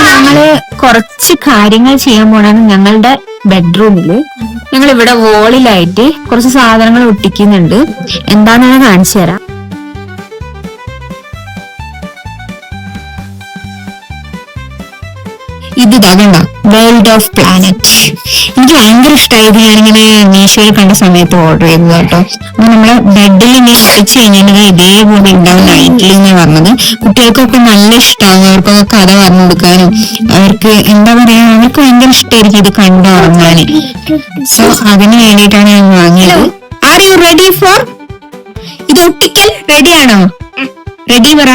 ഞങ്ങള് കുറച്ച് കാര്യങ്ങൾ ചെയ്യാൻ പോണാണ് ഞങ്ങളുടെ ബെഡ്റൂമില്. ഞങ്ങൾ ഇവിടെ വോളിലായിട്ട് കുറച്ച് സാധനങ്ങൾ ഒട്ടിക്കുന്നുണ്ട്. എന്താണെന്ന് കാണിച്ചു തരാം. ഇത് കണ്ട വേൾഡ് ഓഫ് പ്ലാനറ്റ്. എനിക്ക് ഭയങ്കര ഇഷ്ടമായത് ഞാനിങ്ങനെ മീഷോയിൽ കണ്ട സമയത്ത് ഓർഡർ ചെയ്തത് കേട്ടോ. അപ്പൊ നമ്മള് ബെഡിൽ ഇങ്ങനെ ഒട്ടിച്ചു കഴിഞ്ഞാൽ ഇതേപോലെ ഉണ്ടാവും നൈറ്റിൽ എന്ന് പറഞ്ഞത്. കുട്ടികൾക്കൊക്കെ നല്ല ഇഷ്ടമാകും. അവർക്കൊക്കെ കഥ പറഞ്ഞു കൊടുക്കാനും അവർക്ക് എന്താ പറയാ, അവർക്ക് ഭയങ്കര ഇഷ്ടമായിരിക്കും ഇത് കണ്ടുറങ്ങാന്. സോ അതിന് വേണ്ടിയിട്ടാണ് ഞാൻ വാങ്ങിയത്. ആർ യു റെഡി ഫോർ ഇത് ഒട്ടിക്കൽ? റെഡിയാണോ? റെഡി പറ.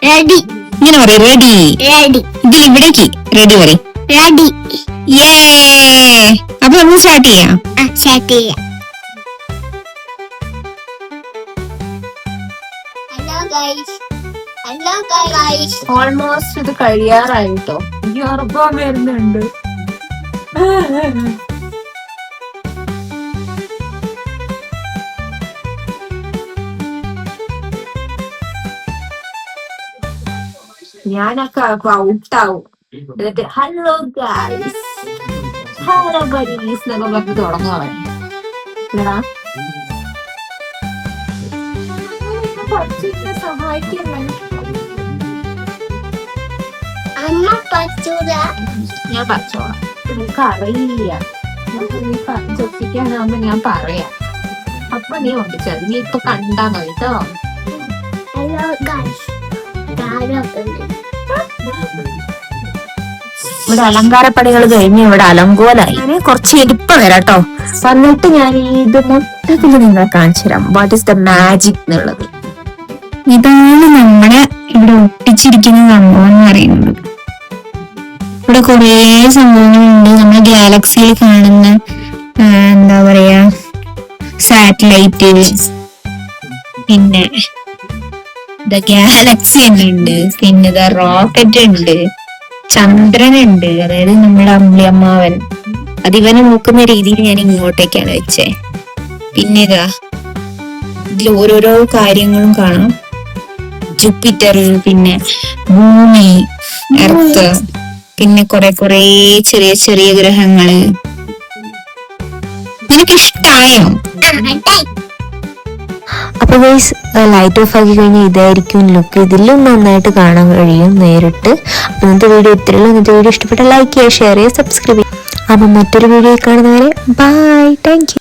റെഡി. ഇങ്ങനെ പറയും റെഡി. റെഡി. ഇത് ഇവിടേക്ക് റെഡി പറയും. റെഡി. അപ്പൊ നമുക്ക് സ്റ്റാർട്ട് ചെയ്യാം. സ്റ്റാർട്ട് ചെയ്യാം. Hello guys. Hello guys. Almost ഇത് കഴിയാറായിട്ടോ. ഇനി ഉറപ്പാൻ വരുന്നുണ്ട്. ഞാനൊക്കെ ഔട്ടാവും. എന്നിട്ട് ഹലോ ഗൈസ്, ഹലോ ബഡീസ് എന്നൊക്കെ പറഞ്ഞ് തുടങ്ങുവാണ്. സഹായിക്കല്ലേ? അമ്മ പച്ചൂല. ഞാൻ പച്ചോളാം. നിനക്ക് അറിയില്ല. ചൊപ്പിക്കാനാവുമ്പോ ഞാൻ പറയാം. അപ്പൊ നീ ഒട്ടിച്ചത് നീ ഇപ്പൊ കണ്ടാ മതി കേട്ടോ. Hello guys. ഇവിടെ അലങ്കാരപ്പണികൾ കഴിഞ്ഞ് ഇവിടെ അലങ്കോലായി. ഞാൻ കുറച്ച് എടുപ്പം വരാട്ടോ. വന്നിട്ട് ഞാൻ ഇത് മൊത്തത്തിൽ നിങ്ങൾ കാണിച്ചു തരാം. വാട്ട് ഈസ് ദ മാജിക് എന്നുള്ളത്. ഇതാണ് നമ്മളെ ഇവിടെ ഒട്ടിച്ചിരിക്കുന്ന സംഭവം എന്ന് പറയുന്നത്. ഇവിടെ കുറേ സംഭവങ്ങളുണ്ട്. നമ്മുടെ ഗാലക്സിയിൽ കാണുന്ന എന്താ പറയാ സാറ്റലൈറ്റ്, പിന്നെ ഗാലക്സി തന്നെ ഉണ്ട്, പിന്നെ റോക്കറ്റ് ഉണ്ട്, ചന്ദ്രനുണ്ട്, അതായത് നമ്മുടെ അമ്പിളിയമ്മാവൻ. അതിവനെ നോക്കുന്ന രീതിയിൽ ഞാൻ ഇങ്ങോട്ടേക്കാണ് വെച്ചേ. പിന്നെ ഇതിൽ ഓരോരോ കാര്യങ്ങളും കാണാം. ജൂപ്പിറ്റർ, പിന്നെ ഭൂമി, എർത്ത്, പിന്നെ കുറെ ചെറിയ ചെറിയ ഗ്രഹങ്ങള്. നിനക്ക് ഇഷ്ടായോ? അപ്പൊ ഗൈസ്, ലൈറ്റ് ഓഫ് ആക്കി കഴിഞ്ഞാൽ ഇതായിരിക്കും ലുക്ക്. ഇതിലും നന്നായിട്ട് കാണാൻ കഴിയും നേരിട്ട്. അപ്പൊ ഇന്നത്തെ വീഡിയോ ഇത്രയുള്ളൂ. ഇന്നത്തെ വീഡിയോ ഇഷ്ടപ്പെട്ട ലൈക്ക് ചെയ്യുക, ഷെയർ ചെയ്യുക, സബ്സ്ക്രൈബ് ചെയ്യുക. അപ്പൊ മറ്റൊരു വീഡിയോ കാണുന്നവരെ ബൈ. Thank you.